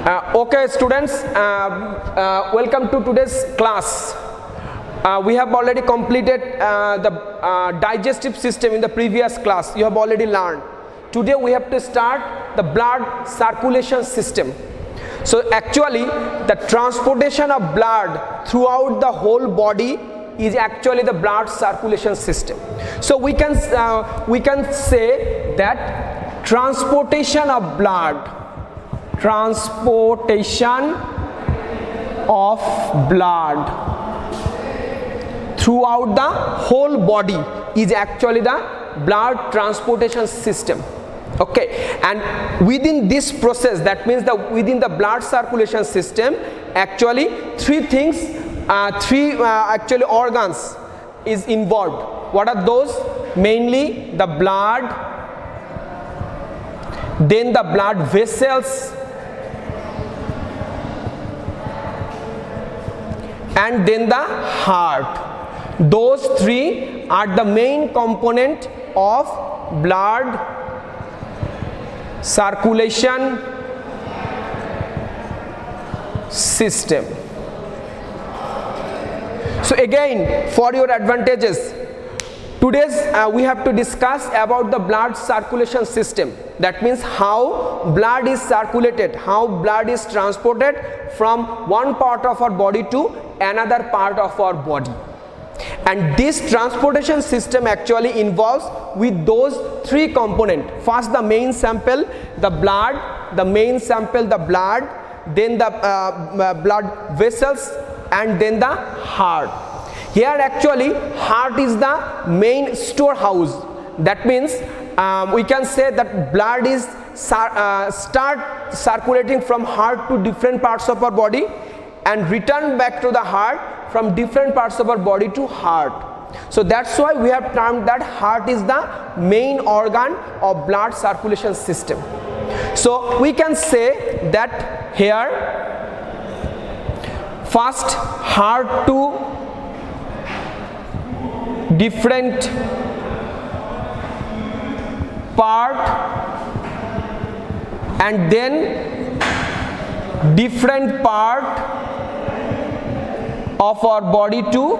Okay students, welcome to today's class. We have already completed the digestive system in the previous class. You have already learned. Today we have to start the blood circulation system. So actually the transportation of blood throughout the whole body is actually the blood circulation system. So we can say that transportation of blood throughout the whole body is actually the blood transportation system. Okay, and within this process, that means that within the blood circulation system, actually three actually organs is involved. What are those? Mainly the blood, then the blood vessels, and then the heart. Those three are the main component of blood circulation system. So again, for your advantages, today's we have to discuss about the blood circulation system. That means how blood is circulated, how blood is transported from one part of our body to another part of our body. And this transportation system actually involves with those three components. First, the main sample, the blood, then the blood vessels, and then the heart. Here actually heart is the main storehouse. That means we can say that blood is start circulating from heart to different parts of our body and return back to the heart from different parts of our body to heart. So that's why we have termed that heart is the main organ of blood circulation system. So we can say that here first heart to different part and then different part of our body to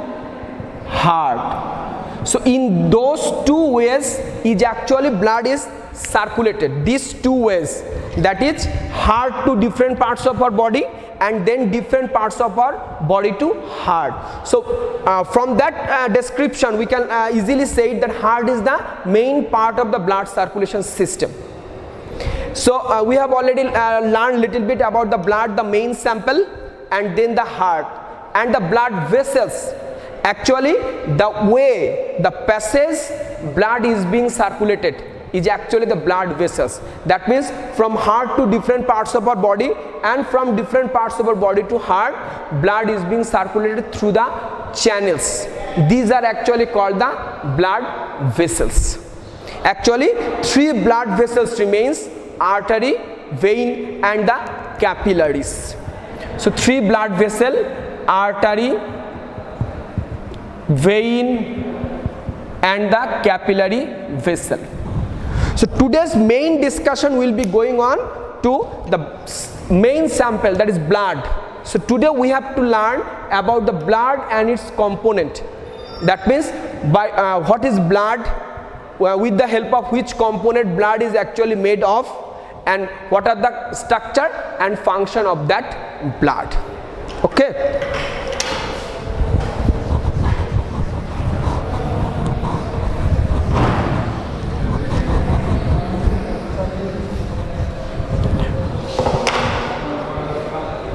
heart. So in those two ways is actually blood is circulated. These two ways, that is heart to different parts of our body and then different parts of our body to heart. So from that description we can easily say that heart is the main part of the blood circulation system. So we have already learned little bit about the blood, the main sample, and then the heart and the blood vessels. Actually the way, the passage blood is being circulated is actually the blood vessels. That means from heart to different parts of our body and from different parts of our body to heart, blood is being circulated through the channels. These are actually called the blood vessels. Actually three blood vessels remains: artery, vein, and the capillaries. So three blood vessel: artery, vein, and the capillary vessel. So today's main discussion will be going on to the main sample, that is blood. So today we have to learn about the blood and its component. That means by what is blood, with the help of which component blood is actually made of, and what are the structure and function of that blood. Okay.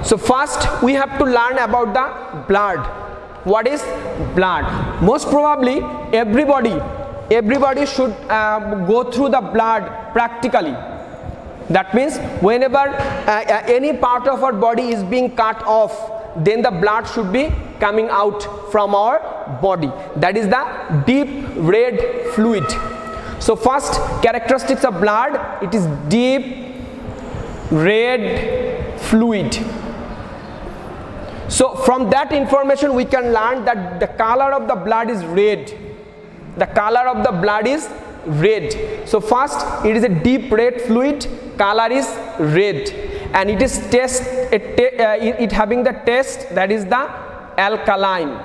So first we have to learn about the blood. What is blood? Most probably everybody should go through the blood practically. That means whenever any part of our body is being cut off, then the blood should be coming out from our body. That is the deep red fluid. So first characteristics of blood, it is deep red fluid. So from that information we can learn that the color of the blood is red. The color of the blood is red. So first it is a deep red fluid, color is red, and it is it having the taste that is the alkaline,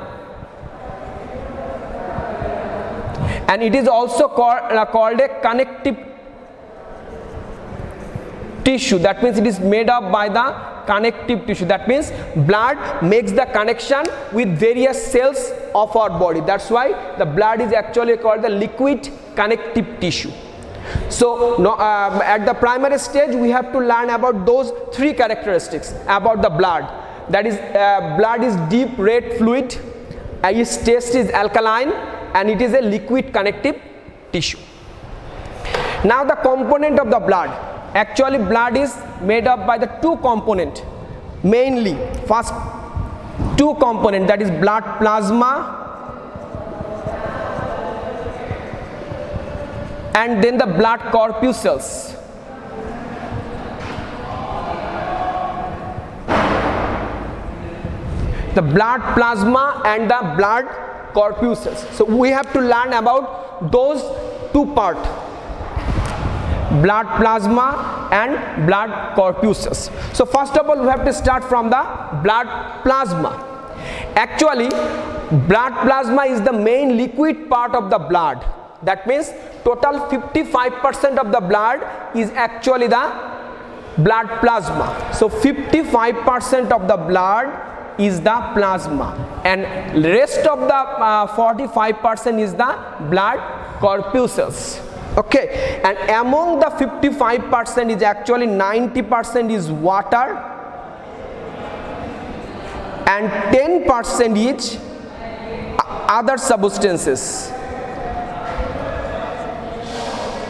and it is also called a connective tissue. That means it is made up by the connective tissue. That means blood makes the connection with various cells of our body. That's why the blood is actually called the liquid connective tissue. So at the primary stage we have to learn about those three characteristics about the blood. That is, blood is deep red fluid, its taste is alkaline, and it is a liquid connective tissue. Now the component of the blood. Actually blood is made up by the two component, mainly first two component, that is blood plasma and then the blood corpuscles. The blood plasma and the blood corpuscles. So we have to learn about those two parts, blood plasma and blood corpuscles. So first of all we have to start from the blood plasma. Actually blood plasma is the main liquid part of the blood. That means total 55% of the blood is actually the blood plasma. So 55% of the blood is the plasma, and rest of the 45% is the blood corpuscles. Okay, and among the 55% is actually 90% is water and 10% is other substances.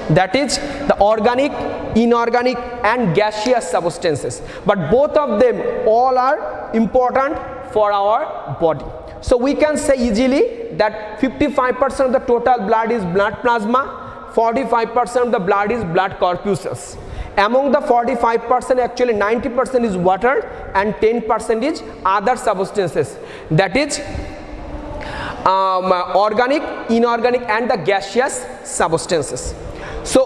That is the organic, inorganic and gaseous substances, but both of them all are important for our body. So we can say easily that 55% of the total blood is blood plasma, 45% of the blood is blood corpuscles. Among the 45% actually 90% is water and 10% is other substances, that is organic, inorganic and the gaseous substances. So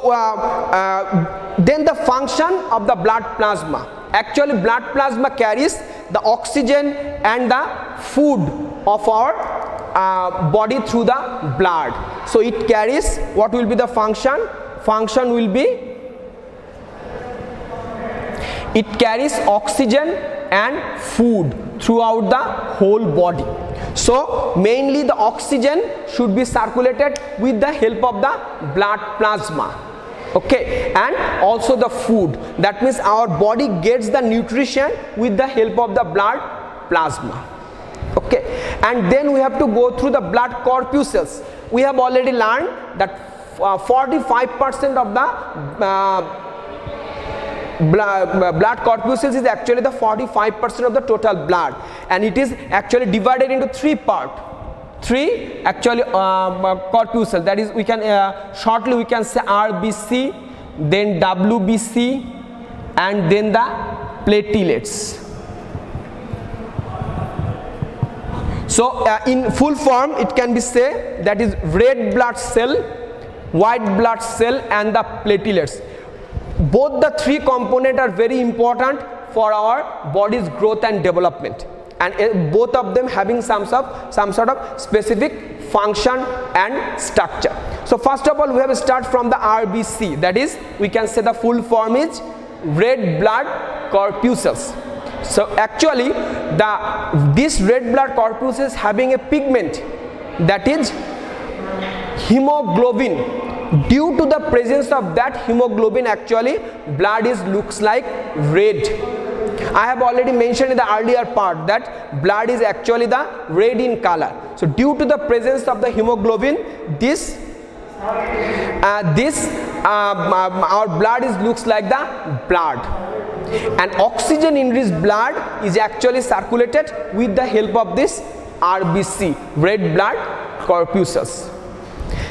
then the function of the blood plasma. Actually blood plasma carries the oxygen and the food of our body through the blood. So it carries, what will be the function? Function will be, it carries oxygen and food throughout the whole body. So mainly the oxygen should be circulated with the help of the blood plasma. Okay, and also the food. That means our body gets the nutrition with the help of the blood plasma. Okay, and then we have to go through the blood corpuscles. We have already learned that 45% of the blood corpuscles is actually the 45% of the total blood, and it is actually divided into three parts. Three actually corpuscles, that is we can shortly we can say RBC, then WBC and then the platelets. So in full form it can be said that is red blood cell, white blood cell and the platelets. Both the three components are very important for our body's growth and development, and both of them having some sort of specific function and structure. So first of all we have to start from the RBC, that is we can say the full form is red blood corpuscles. So actually this red blood corpuscles having a pigment, that is hemoglobin. Due to the presence of that hemoglobin actually blood looks like red. I have already mentioned in the earlier part that blood is actually the red in color. So due to the presence of the hemoglobin, our blood looks like the blood, and oxygen in this blood is actually circulated with the help of this RBC, red blood corpuscles.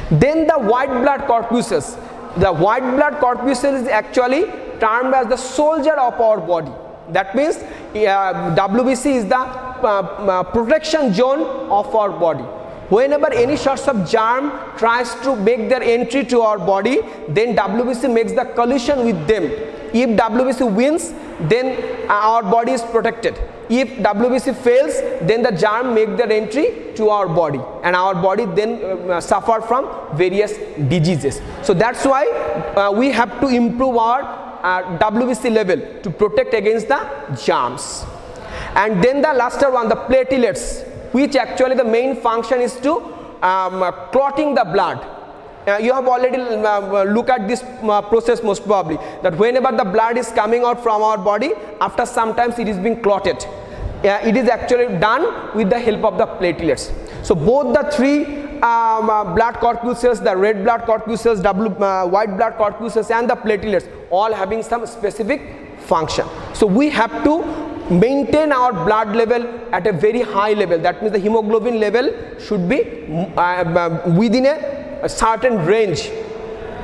Then the white blood corpuscles. The white blood corpuscle is actually termed as the soldier of our body. That means WBC is the protection zone of our body. Whenever any sorts of germ tries to make their entry to our body, then WBC makes the collision with them. If WBC wins, then our body is protected. If WBC fails, then the germ make their entry to our body, and our body then suffer from various diseases. So that's why we have to improve our WBC level to protect against the germs. And then the last one, the platelets, which actually the main function is to clotting the blood. You have already looked at this process most probably, that whenever the blood is coming out from our body, after sometimes it is being clotted. It is actually done with the help of the platelets. So both the three blood corpuscles, the red blood corpuscles, white blood corpuscles, and the platelets, all having some specific function. So we have to maintain our blood level at a very high level. That means the hemoglobin level should be within a certain range.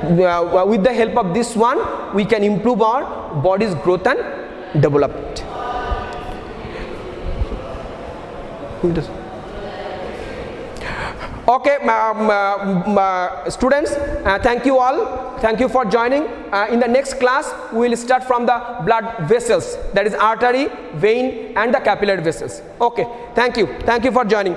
With the help of this one, we can improve our body's growth and development. Okay, students, thank you all. Thank you for joining. In the next class, we will start from the blood vessels, that is artery, vein, and the capillary vessels. Okay, thank you. Thank you for joining.